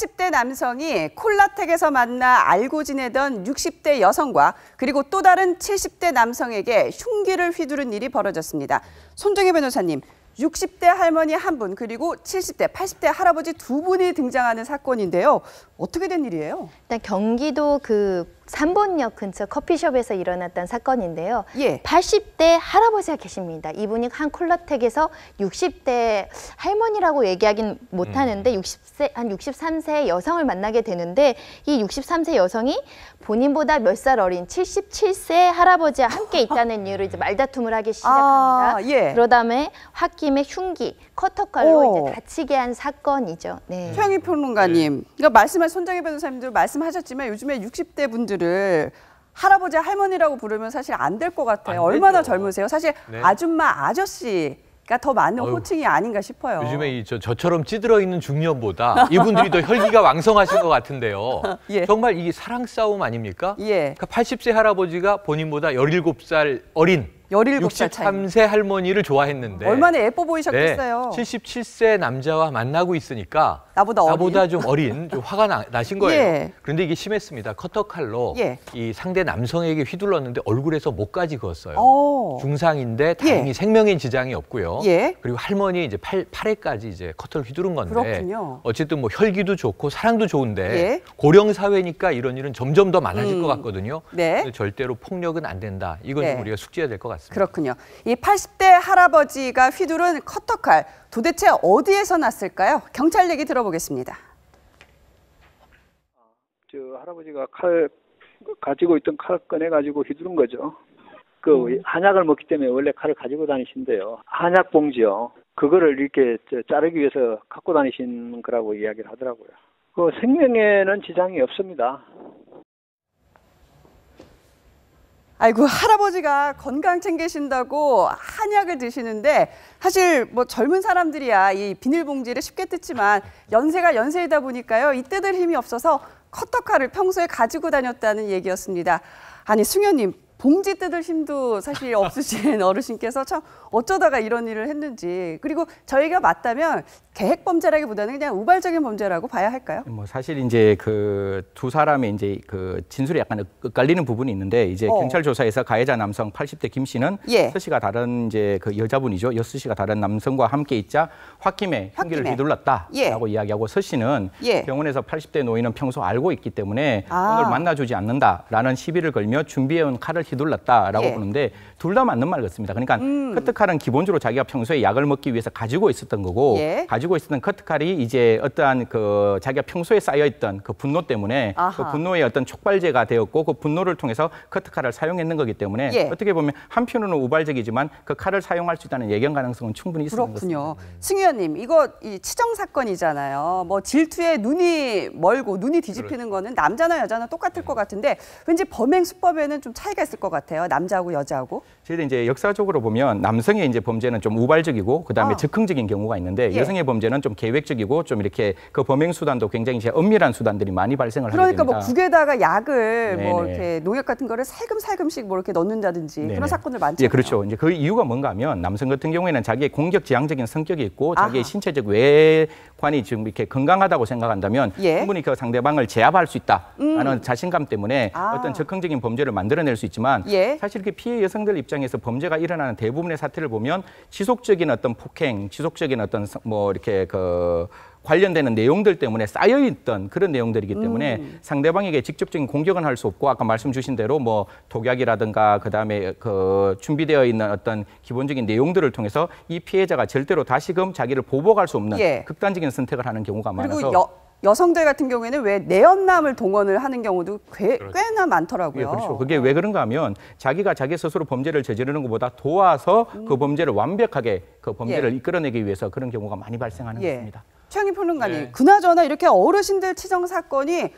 80대 남성이 콜라텍에서 만나 알고 지내던 60대 여성과 그리고 또 다른 70대 남성에게 흉기를 휘두른 일이 벌어졌습니다. 손정혜 변호사님, 60대 할머니 한 분 그리고 70대, 80대 할아버지 두 분이 등장하는 사건인데요. 어떻게 된 일이에요? 일단 경기도 삼본역 근처 커피숍에서 일어났던 사건인데요. 예. 80대 할아버지가 계십니다. 이분이 한 콜라텍에서 60대 할머니라고 얘기하긴 못하는데 한 63세 여성을 만나게 되는데 이 63세 여성이 본인보다 몇 살 어린 77세 할아버지와 함께 있다는 이유로 이제 말다툼을 하기 시작합니다. 예. 그러다 다음에 홧김에 흉기, 커터칼로 이제 다치게 한 사건이죠. 네. 최영희 평론가님, 그러니까 말씀하신 손정혜 변호사님도 말씀하셨지만 요즘에 60대 분들을 할아버지, 할머니라고 부르면 사실 안 될 것 같아요. 얼마나 젊으세요? 사실 네. 아줌마, 아저씨가 더 많은 호칭이 아닌가 싶어요. 요즘에 저처럼 찌들어 있는 중년보다 이분들이 더 혈기가 왕성하신 것 같은데요. 예. 정말 이게 사랑 싸움 아닙니까? 예. 그러니까 80세 할아버지가 본인보다 17살 어린 17살 차이. 63세 할머니를 좋아했는데 얼마나 예뻐 보이셨겠어요. 네, 77세 남자와 만나고 있으니까 나보다 좀 어린, 좀 화가 나신 거예요. 예. 그런데 이게 심했습니다. 커터칼로 예. 이 상대 남성에게 휘둘렀는데 얼굴에서 목까지 그었어요. 중상인데 다행히 생명엔 지장이 없고요. 예. 그리고 할머니 이제 팔에까지 이제 커터를 휘두른 건데 그렇군요. 어쨌든 뭐 혈기도 좋고 사랑도 좋은데 예. 고령 사회니까 이런 일은 점점 더 많아질 것 같거든요. 네. 근데 절대로 폭력은 안 된다. 이건 좀 우리가 숙지해야 될 것 같습니다. 그렇군요. 이 80대 할아버지가 휘두른 커터칼 도대체 어디에서 났을까요? 경찰 얘기 들어보겠습니다. 저 할아버지가 가지고 있던 칼 꺼내가지고 휘두른 거죠. 한약을 먹기 때문에 원래 칼을 가지고 다니신데요. 한약 봉지요. 그거를 이렇게 자르기 위해서 갖고 다니신 거라고 이야기를 하더라고요. 생명에는 지장이 없습니다. 아이고, 할아버지가 건강 챙기신다고 한약을 드시는데 사실 뭐 젊은 사람들이야 이 비닐봉지를 쉽게 뜯지만 연세가 연세이다 보니까요. 이 뜯을 힘이 없어서 커터칼을 평소에 가지고 다녔다는 얘기였습니다. 아니, 승현님, 봉지 뜯을 힘도 사실 없으신 어르신께서 참 어쩌다가 이런 일을 했는지, 그리고 저희가 맞다면 계획 범죄라기보다는 그냥 우발적인 범죄라고 봐야 할까요? 뭐 사실 이제 그 두 사람의 이제 그 진술이 약간 엇갈리는 부분이 있는데 이제 경찰 조사에서 가해자 남성 80대 김 씨는 예. 6시가 다른 이제 그 여자분이죠. 6시가 다른 남성과 함께 있자 홧김에 흉기를 휘둘렀다라고 이야기하고 서 씨는 병원에서 80대 노인은 평소 알고 있기 때문에 오늘 만나주지 않는다라는 시비를 걸며 준비해온 칼을 휘둘렀다라고 보는데 둘 다 맞는 말 같습니다. 그러니까 커트칼은 기본적으로 자기가 평소에 약을 먹기 위해서 가지고 있었던 거고 가지고 있었던 커트칼이 이제 어떠한 그 자기가 평소에 쌓여있던 그 분노 때문에 그 분노의 어떤 촉발제가 되었고 그 분노를 통해서 커트칼을 사용했는 거기 때문에 어떻게 보면 한편으로는 우발적이지만 그 칼을 사용할 수 있다는 예견 가능성은 충분히 있는 것같습니다. 그렇군요. 승 의원님, 이거 치정 사건이잖아요. 뭐 질투에 눈이 멀고 눈이 뒤집히는 거는 남자나 여자나 똑같을 것 같은데 왠지 범행 수법에는 좀 차이가 있을 것 같아요. 남자하고 여자하고. 저희들 이제 역사적으로 보면 남성의 이제 범죄는 좀 우발적이고 그다음에 적극적인 경우가 있는데 여성의 범죄는 좀 계획적이고 좀 이렇게 그 범행 수단도 굉장히 이제 엄밀한 수단들이 많이 발생을 하게 됩니다. 그러니까 뭐 국에다가 약을 뭐 이렇게 농약 같은 거를 살금살금씩 뭐 이렇게 넣는다든지 그런 사건들 많잖아요. 예, 그렇죠. 이제 그 이유가 뭔가 하면 남성 같은 경우에는 자기의 공격지향적인 성격이 있고 자기의 신체적 외관이 지금 이렇게 건강하다고 생각한다면 충분히 그 상대방을 제압할 수 있다라는 자신감 때문에 어떤 적극적인 범죄를 만들어낼 수 있지만 사실 이렇게 피해 여성들 입장에서 범죄가 일어나는 대부분의 사태를 보면 지속적인 어떤 폭행, 지속적인 어떤 뭐 이렇게 그 관련되는 내용들 때문에 쌓여있던 그런 내용들이기 때문에 상대방에게 직접적인 공격은 할 수 없고 아까 말씀 주신 대로 뭐 독약이라든가 그다음에 그 준비되어 있는 어떤 기본적인 내용들을 통해서 이 피해자가 절대로 다시금 자기를 보복할 수 없는 극단적인 선택을 하는 경우가 많아서 그리고 여성들 같은 경우에는 왜 내연남을 동원을 하는 경우도 꽤나 많더라고요. 예, 그렇죠. 그게 왜 그런가 하면 자기가 자기 스스로 범죄를 저지르는 것보다 도와서 그 범죄를 완벽하게 그 범죄를 이끌어내기 위해서 그런 경우가 많이 발생하는 것입니다. 최영희 평론가님, 그나저나 이렇게 어르신들 치정 사건이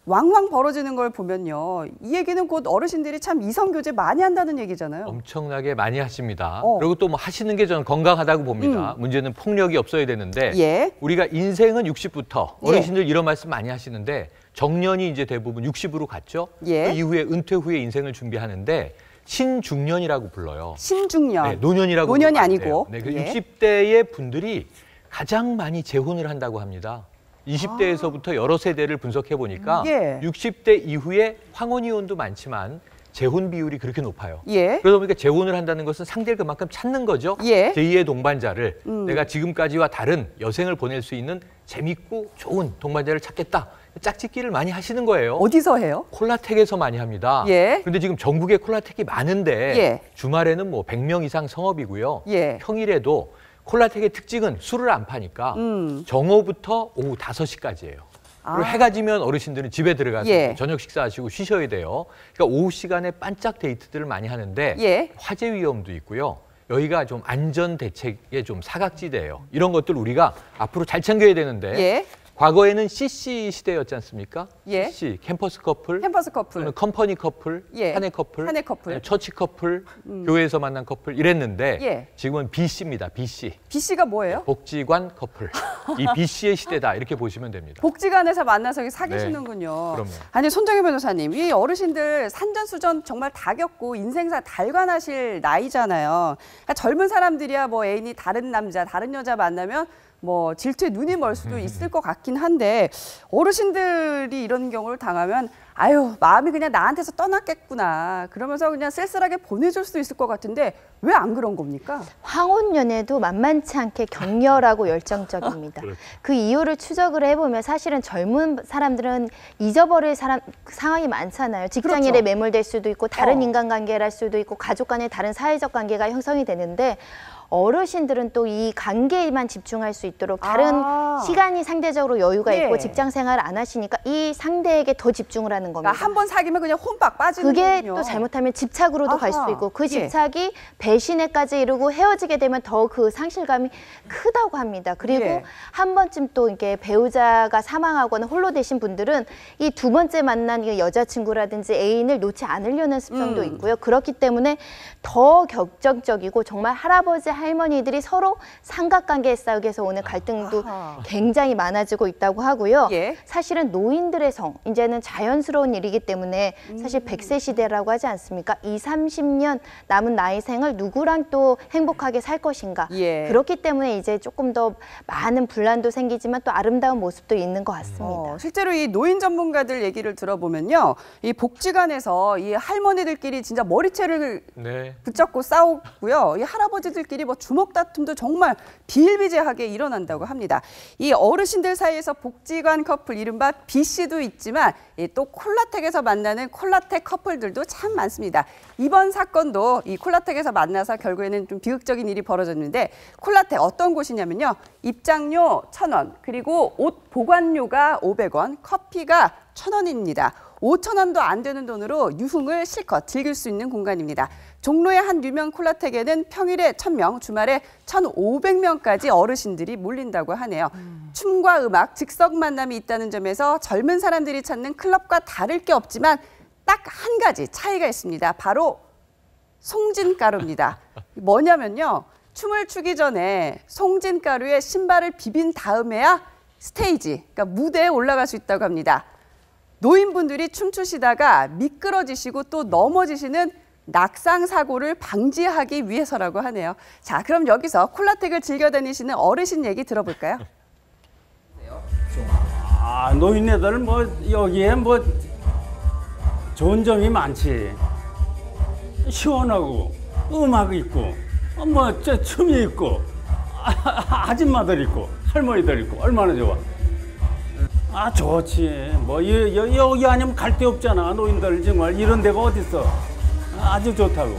왕왕 벌어지는 걸 보면요. 이 얘기는 곧 어르신들이 참 이성교제 많이 한다는 얘기잖아요. 엄청나게 많이 하십니다. 그리고 또 뭐 하시는 게 저는 건강하다고 봅니다. 문제는 폭력이 없어야 되는데 우리가 인생은 60부터 어르신들 이런 말씀 많이 하시는데 정년이 이제 대부분 60으로 갔죠. 그 이후에 은퇴 후에 인생을 준비하는데 신중년이라고 불러요. 신중년. 네, 노년이라고. 노년이 아니고. 네, 60대의 분들이 가장 많이 재혼을 한다고 합니다. 20대에서부터 여러 세대를 분석해 보니까 예. 60대 이후에 황혼이혼도 많지만 재혼 비율이 그렇게 높아요. 예. 그러다 보니까 재혼을 한다는 것은 상대를 그만큼 찾는 거죠. 예. 제2의 동반자를 내가 지금까지와 다른 여생을 보낼 수 있는 재밌고 좋은 동반자를 찾겠다. 짝짓기를 많이 하시는 거예요. 어디서 해요? 콜라텍에서 많이 합니다. 예. 그런데 지금 전국에 콜라텍이 많은데 예. 주말에는 뭐 100명 이상 성업이고요. 예. 평일에도 콜라텍의 특징은 술을 안 파니까 정오부터 오후 5시까지예요. 그리고 해가 지면 어르신들은 집에 들어가서 예. 저녁 식사하시고 쉬셔야 돼요. 그러니까 오후 시간에 반짝 데이트들을 많이 하는데 예. 화재 위험도 있고요. 여기가 좀 안전 대책의 좀 사각지대예요. 이런 것들 우리가 앞으로 잘 챙겨야 되는데 예. 과거에는 CC 시대였지 않습니까? 예. CC, 캠퍼스 커플, 캠퍼스 커플, 또는 컴퍼니 커플, 예. 사내 커플, 사내 커플. 처치 커플, 교회에서 만난 커플 이랬는데 예. 지금은 BC입니다. BC. BC가 뭐예요? 복지관 커플. 이 BC의 시대다 이렇게 보시면 됩니다. 복지관에서 만나서 사귀시는군요. 그럼요. 아니 손정혜 변호사님, 이 어르신들 산전수전 정말 다 겪고 인생사 달관하실 나이잖아요. 그러니까 젊은 사람들이야 뭐 애인이 다른 남자, 다른 여자 만나면 뭐 질투에 눈이 멀 수도 있을 것 같긴 한데 어르신들이 이런 경우를 당하면 아유 마음이 그냥 나한테서 떠났겠구나 그러면서 그냥 쓸쓸하게 보내줄 수도 있을 것 같은데 왜 안 그런 겁니까? 황혼연애도 만만치 않게 격렬하고 열정적입니다. 그 이유를 추적을 해보면 사실은 젊은 사람들은 잊어버릴 상황이 많잖아요. 직장일에 그렇죠. 매몰될 수도 있고 다른 인간관계를 할 수도 있고 가족 간의 다른 사회적 관계가 형성이 되는데 어르신들은 또 이 관계에만 집중할 수 있도록 다른 시간이 상대적으로 여유가 예. 있고 직장 생활을 안 하시니까 이 상대에게 더 집중을 하는 겁니다. 그러니까 한 번 사귀면 그냥 혼박 빠지는 그게 거군요. 또 잘못하면 집착으로도 갈 수도 있고 그 예. 집착이 배신에까지 이르고 헤어지게 되면 더 그 상실감이 크다고 합니다. 그리고 예. 한 번쯤 또 이렇게 배우자가 사망하거나 홀로 되신 분들은 이 두 번째 만난 이 여자친구라든지 애인을 놓지 않으려는 습성도 있고요. 그렇기 때문에 더 격정적이고 정말 할아버지 할머니들이 서로 삼각관계 싸움에서 오는 갈등도 굉장히 많아지고 있다고 하고요. 예. 사실은 노인들의 성, 이제는 자연스러운 일이기 때문에 사실 100세 시대라고 하지 않습니까? 20, 30년 남은 나이 생을 누구랑 또 행복하게 살 것인가. 예. 그렇기 때문에 이제 조금 더 많은 분란도 생기지만 또 아름다운 모습도 있는 것 같습니다. 실제로 이 노인 전문가들 얘기를 들어보면요. 이 복지관에서 이 할머니들끼리 진짜 머리채를 붙잡고 싸우고요. 이 할아버지들끼리 뭐 주먹 다툼도 정말 비일비재하게 일어난다고 합니다. 이 어르신들 사이에서 복지관 커플 이른바 B씨도 있지만 또 콜라텍에서 만나는 콜라텍 커플들도 참 많습니다. 이번 사건도 이 콜라텍에서 만나서 결국에는 좀 비극적인 일이 벌어졌는데 콜라텍 어떤 곳이냐면요. 입장료 1,000원 그리고 옷 보관료가 500원, 커피가 1,000원입니다. 5,000원도 안 되는 돈으로 유흥을 실컷 즐길 수 있는 공간입니다. 종로의 한 유명 콜라텍에는 평일에 1,000명, 주말에 1,500명까지 어르신들이 몰린다고 하네요. 춤과 음악, 즉석 만남이 있다는 점에서 젊은 사람들이 찾는 클럽과 다를 게 없지만 딱 한 가지 차이가 있습니다. 바로 송진가루입니다. 뭐냐면요. 춤을 추기 전에 송진가루에 신발을 비빈 다음에야 스테이지, 그러니까 무대에 올라갈 수 있다고 합니다. 노인분들이 춤추시다가 미끄러지시고 또 넘어지시는 낙상 사고를 방지하기 위해서라고 하네요. 자, 그럼 여기서 콜라텍을 즐겨 다니시는 어르신 얘기 들어볼까요? 노인네들 뭐 여기에 뭐 좋은 점이 많지. 시원하고 음악 있고 뭐 춤이 있고 아줌마들 있고 할머니들 있고 얼마나 좋아. 좋지. 뭐 여기 아니면 갈 데 없잖아. 노인들 정말 이런 데가 어딨어. 아주 좋다고.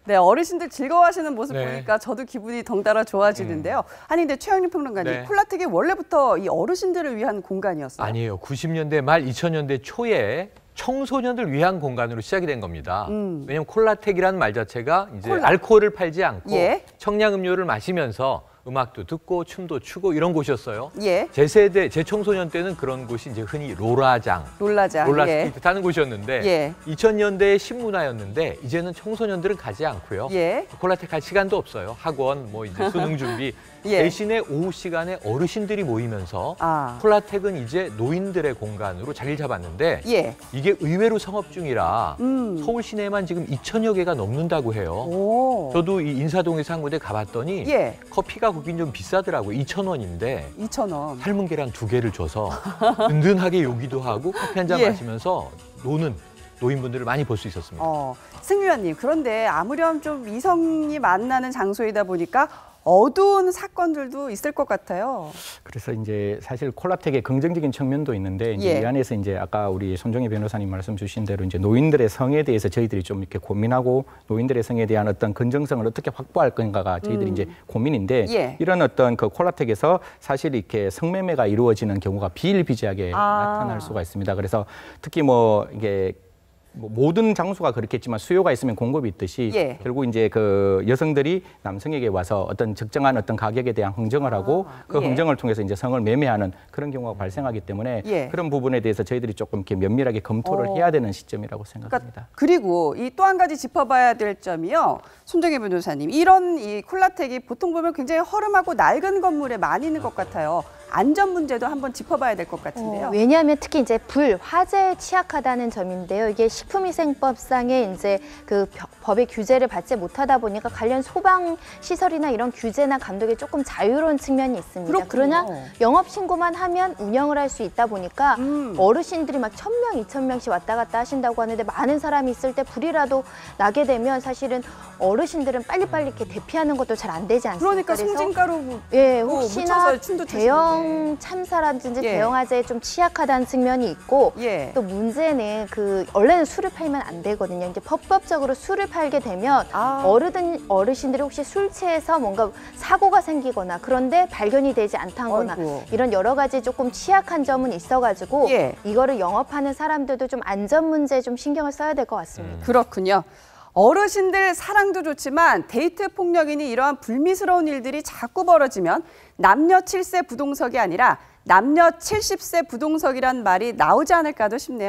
네, 어르신들 즐거워하시는 모습 보니까 저도 기분이 덩달아 좋아지는데요. 아니 근데 최영림 평론가님, 콜라텍이 원래부터 이 어르신들을 위한 공간이었어요? 아니에요. 90년대 말 2000년대 초에 청소년들 위한 공간으로 시작이 된 겁니다. 왜냐하면 콜라텍이라는 말 자체가 이제 알코올을 팔지 않고 청량음료를 마시면서 음악도 듣고 춤도 추고 이런 곳이었어요. 예. 제 세대, 제 청소년 때는 그런 곳이 이제 흔히 롤라장, 롤라스케이트 예. 타는 곳이었는데 예. 2000년대의 신문화였는데 이제는 청소년들은 가지 않고요. 예. 콜라텍 갈 시간도 없어요. 학원, 뭐 이제 수능 준비. 예. 대신에 오후 시간에 어르신들이 모이면서 콜라텍은 이제 노인들의 공간으로 자리를 잡았는데 예. 이게 의외로 성업 중이라 서울 시내에만 지금 2,000여 개가 넘는다고 해요. 오. 저도 이 인사동에서 한 군데 가봤더니 예. 커피가 거긴 좀 비싸더라고요. 2,000원인데 2,000원. 삶은 계란 2개를 줘서 든든하게 요기도 하고 커피 한 잔 예. 마시면서 노는 노인분들을 많이 볼 수 있었습니다. 승유원님, 그런데 아무렴 좀 이성이 만나는 장소이다 보니까 어두운 사건들도 있을 것 같아요. 그래서 이제 사실 콜라텍의 긍정적인 측면도 있는데 이제 예. 이 안에서 이제 아까 우리 손정혜 변호사님 말씀 주신 대로 이제 노인들의 성에 대해서 저희들이 좀 이렇게 고민하고 노인들의 성에 대한 어떤 건정성을 어떻게 확보할 건가가 저희들이 이제 고민인데 예. 이런 어떤 그 콜라텍에서 사실 이렇게 성매매가 이루어지는 경우가 비일비재하게 나타날 수가 있습니다. 그래서 특히 뭐 이게 모든 장소가 그렇겠지만 수요가 있으면 공급이 있듯이 예. 결국 이제 그 여성들이 남성에게 와서 어떤 적정한 어떤 가격에 대한 흥정을 하고 그 예. 흥정을 통해서 이제 성을 매매하는 그런 경우가 발생하기 때문에 예. 그런 부분에 대해서 저희들이 조금 이렇게 면밀하게 검토를 해야 되는 시점이라고 생각합니다. 그리고 이 또 한 가지 짚어봐야 될 점이요. 손정혜 변호사님, 이런 이 콜라텍이 보통 보면 굉장히 허름하고 낡은 건물에 많이 있는 것 같아요. 안전 문제도 한번 짚어봐야 될 것 같은데요. 왜냐하면 특히 이제 화재에 취약하다는 점인데요. 이게 식품위생법상의 이제 그 법의 규제를 받지 못하다 보니까 관련 소방 시설이나 이런 규제나 감독에 조금 자유로운 측면이 있습니다. 그렇군요. 그러나 영업 신고만 하면 운영을 할 수 있다 보니까 어르신들이 막 1,000명, 2,000명씩 왔다 갔다 하신다고 하는데 많은 사람이 있을 때 불이라도 나게 되면 사실은 어르신들은 빨리빨리 이렇게 대피하는 것도 잘 안 되지 않습니까? 그러니까 송진가루 예, 혹시나 묻혀서 춤도 대형 참사라든지 예. 대형 화재에 좀 취약하다는 측면이 있고 예. 또 문제는 원래는 술을 팔면 안 되거든요. 이제 법적으로 술을 팔게 되면 어르신들이 혹시 술 취해서 뭔가 사고가 생기거나 그런데 발견이 되지 않다거나 이런 여러 가지 조금 취약한 점은 있어가지고 예. 이거를 영업하는 사람들도 좀 안전 문제에 좀 신경을 써야 될 것 같습니다. 그렇군요. 어르신들 사랑도 좋지만 데이트 폭력이니 이러한 불미스러운 일들이 자꾸 벌어지면 남녀 7세 부동석이 아니라 남녀 70세 부동석이란 말이 나오지 않을까도 싶네요.